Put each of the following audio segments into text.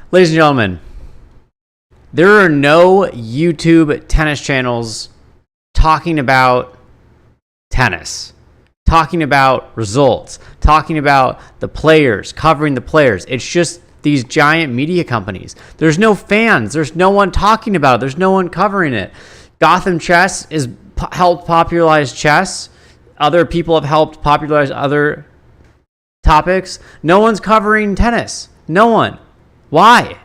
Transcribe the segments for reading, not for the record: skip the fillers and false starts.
Ladies and gentlemen, there are no YouTube tennis channels talking about tennis, talking about results, talking about the players, covering the players. It's just these giant media companies. There's no fans. There's no one talking about it. There's no one covering it. Gotham Chess is helped popularize chess. Other people have helped popularize other topics. No one's covering tennis. No one. Why?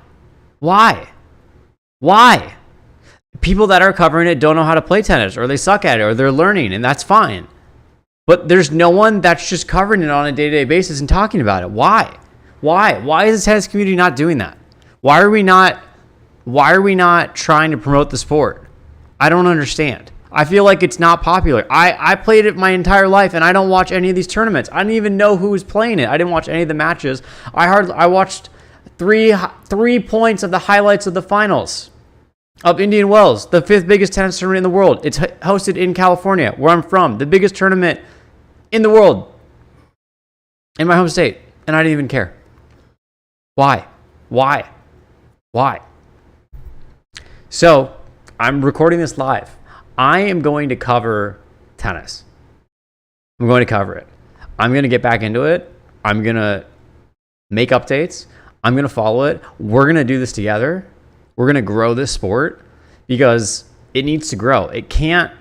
People that are covering it don't know how to play tennis, or they suck at it, or they're learning, and that's fine. But there's no one that's just covering it on a day-to-day basis and talking about it. Why? Why is the tennis community not doing that? Why are we not trying to promote the sport? I don't understand. I feel like it's not popular. I played it my entire life, and I don't watch any of these tournaments. I didn't even know who was playing it. I didn't watch any of the matches. I watched three points of the highlights of the finals of Indian Wells, the 5th biggest tennis tournament in the world. It's hosted in California, where I'm from, the biggest tournament in the world, in my home state, and I didn't even care. Why? So, I'm recording this live. I am going to cover tennis. I'm going to cover it. I'm going to get back into it. I'm going to make updates. I'm going to follow it. We're going to do this together. We're going to grow this sport because it needs to grow. It can't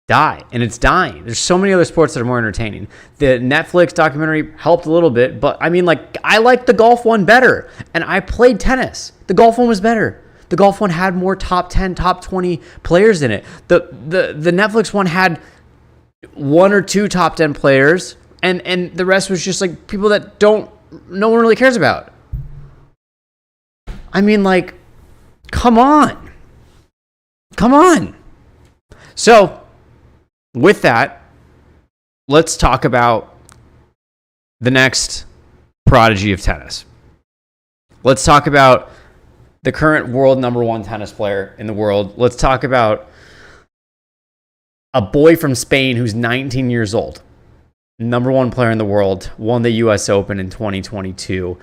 die, and it's dying. There's so many other sports that are more entertaining. The Netflix documentary helped a little bit, but I mean, like, I liked the golf one better, and I played tennis. The golf one was better. The golf one had more top 10, top 20 players in it. The Netflix one had 1 or 2 top 10 players, and the rest was just like people that no one really cares about. I mean, like, come on. So, with that, let's talk about the next prodigy of tennis. Let's talk about the current world number 1 tennis player in the world. Let's talk about a boy from Spain who's 19 years old. Number 1 player in the world, won the US Open in 2022.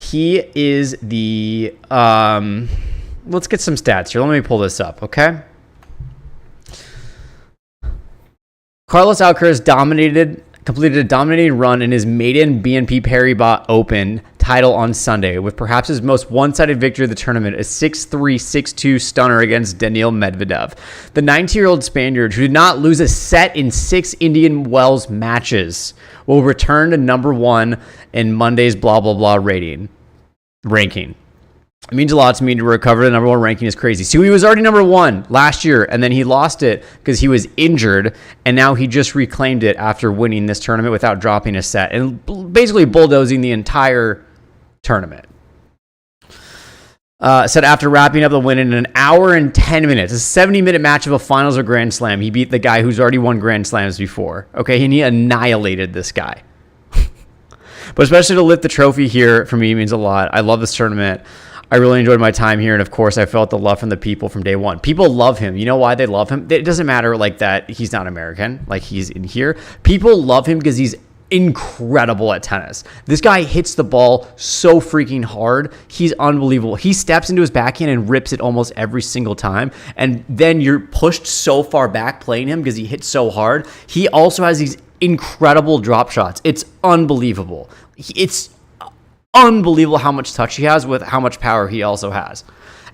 He is the, let's get some stats here. Let me pull this up, okay? Carlos Alcaraz completed a dominating run in his maiden BNP Paribas Open title on Sunday, with perhaps his most one-sided victory of the tournament, a 6-3, 6-2 stunner against Daniil Medvedev. The 19-year-old Spaniard, who did not lose a set in 6 Indian Wells matches, will return to number 1 in Monday's blah, blah, blah ranking. It means a lot to me. To recover the number 1 ranking is crazy. So he was already number 1 last year, and then he lost it because he was injured, and now he just reclaimed it after winning this tournament without dropping a set and basically bulldozing the entire tournament. Said after wrapping up the win in an hour and 10 minutes, a 70-minute match of a finals or Grand Slam, he beat the guy who's already won Grand Slams before. Okay, and he annihilated this guy. But especially to lift the trophy here for me means a lot. I love this tournament. I really enjoyed my time here, and of course, I felt the love from the people from day one. People love him. You know why they love him? It doesn't matter like that he's not American, like he's in here. People love him because he's incredible at tennis. This guy hits the ball so freaking hard. He's unbelievable. He steps into his backhand and rips it almost every single time, and then you're pushed so far back playing him because he hits so hard. He also has these incredible drop shots. It's unbelievable. It's unbelievable how much touch he has with how much power he also has.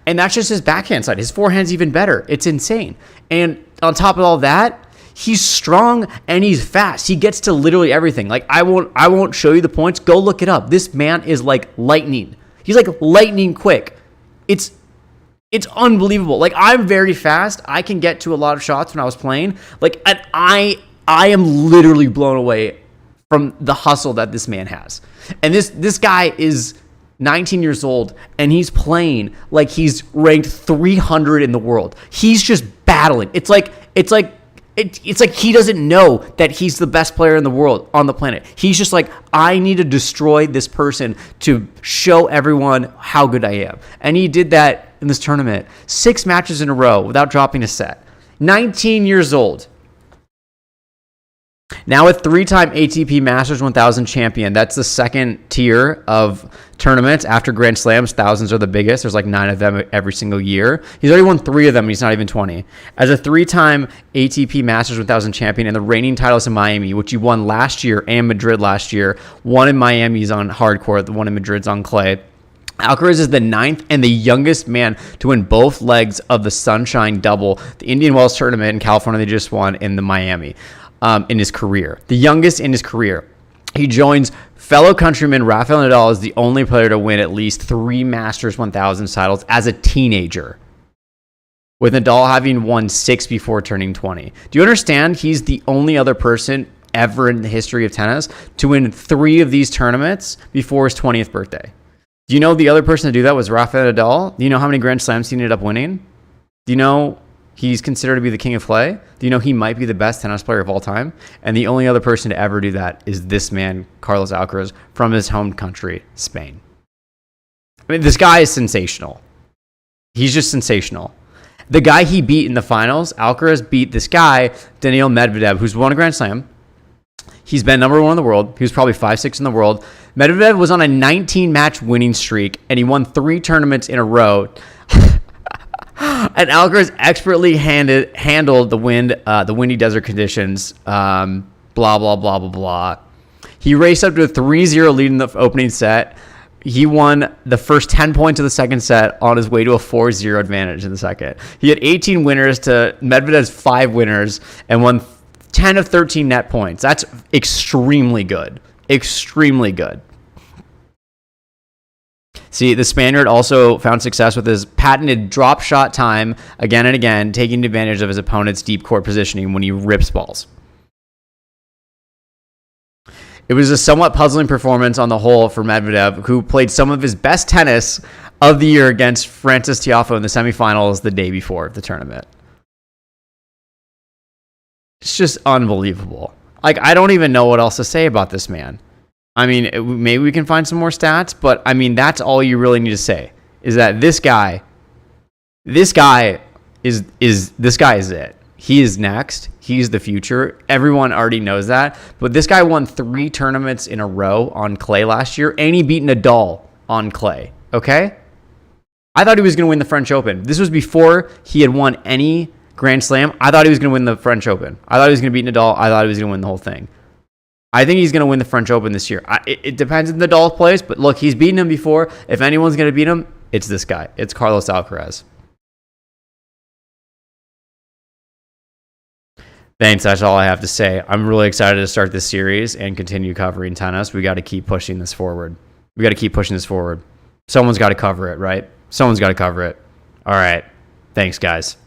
And that's just his backhand side. His forehand's even better. It's insane. And on top of all that, he's strong and he's fast. He gets to literally everything. Like, I won't show you the points. Go look it up. This man is like lightning. He's like lightning quick. It's unbelievable. Like, I'm very fast. I can get to a lot of shots when I was playing. Like, and I am literally blown away from the hustle that this man has. And this guy is 19 years old, and he's playing like he's ranked 300 in the world. He's just battling. It's like he doesn't know that he's the best player in the world on the planet. He's just like, I need to destroy this person to show everyone how good I am. And he did that in this tournament. 6 matches in a row without dropping a set. 19 years old. Now a 3-time ATP Masters 1000 champion. That's the second tier of tournaments after Grand Slams. Thousands are the biggest. There's like 9 of them every single year. He's already won 3 of them, and he's not even 20. As a 3-time ATP Masters 1000 champion and the reigning titles in Miami, which he won last year and Madrid last year. One in Miami's on hard court, the one in Madrid's on clay. Alcaraz is the 9th and the youngest man to win both legs of the Sunshine Double, the Indian Wells tournament in California they just won in the Miami. In his career, the youngest in his career. He joins fellow countryman Rafael Nadal as the only player to win at least 3 Masters 1000 titles as a teenager, with Nadal having won 6 before turning 20. Do you understand? He's the only other person ever in the history of tennis to win 3 of these tournaments before his 20th birthday. Do you know the other person to do that was Rafael Nadal? Do you know how many Grand Slams he ended up winning? Do you know he's considered to be the king of clay? Do you know he might be the best tennis player of all time? And the only other person to ever do that is this man, Carlos Alcaraz, from his home country, Spain. I mean, this guy is sensational. He's just sensational. The guy he beat in the finals, Alcaraz beat this guy, Daniil Medvedev, who's won a Grand Slam. He's been number 1 in the world. He was probably 5-6 in the world. Medvedev was on a 19-match winning streak, and he won 3 tournaments in a row. And Alcaraz expertly handled the windy desert conditions. Blah, blah, blah, blah, blah. He raced up to a 3-0 lead in the opening set. He won the first 10 points of the second set on his way to a 4-0 advantage in the second. He had 18 winners to Medvedev's 5 winners and won 10 of 13 net points. That's extremely good. Extremely good. See, the Spaniard also found success with his patented drop shot time again and again, taking advantage of his opponent's deep court positioning when he rips balls. It was a somewhat puzzling performance on the whole for Medvedev, who played some of his best tennis of the year against Frances Tiafoe in the semifinals the day before the tournament. It's just unbelievable. Like, I don't even know what else to say about this man. I mean, maybe we can find some more stats, but I mean, that's all you really need to say is that this guy is it. He is next. He's the future. Everyone already knows that. But this guy won 3 tournaments in a row on clay last year, and he beat Nadal on clay. Okay? I thought he was going to win the French Open. This was before he had won any Grand Slam. I thought he was going to win the French Open. I thought he was going to beat Nadal. I thought he was going to win the whole thing. I think he's going to win the French Open this year. It depends on Nadal plays, but look, he's beaten him before. If anyone's going to beat him, it's this guy. It's Carlos Alcaraz. Thanks. That's all I have to say. I'm really excited to start this series and continue covering tennis. We got to keep pushing this forward. Someone's got to cover it, right? Someone's got to cover it. All right. Thanks, guys.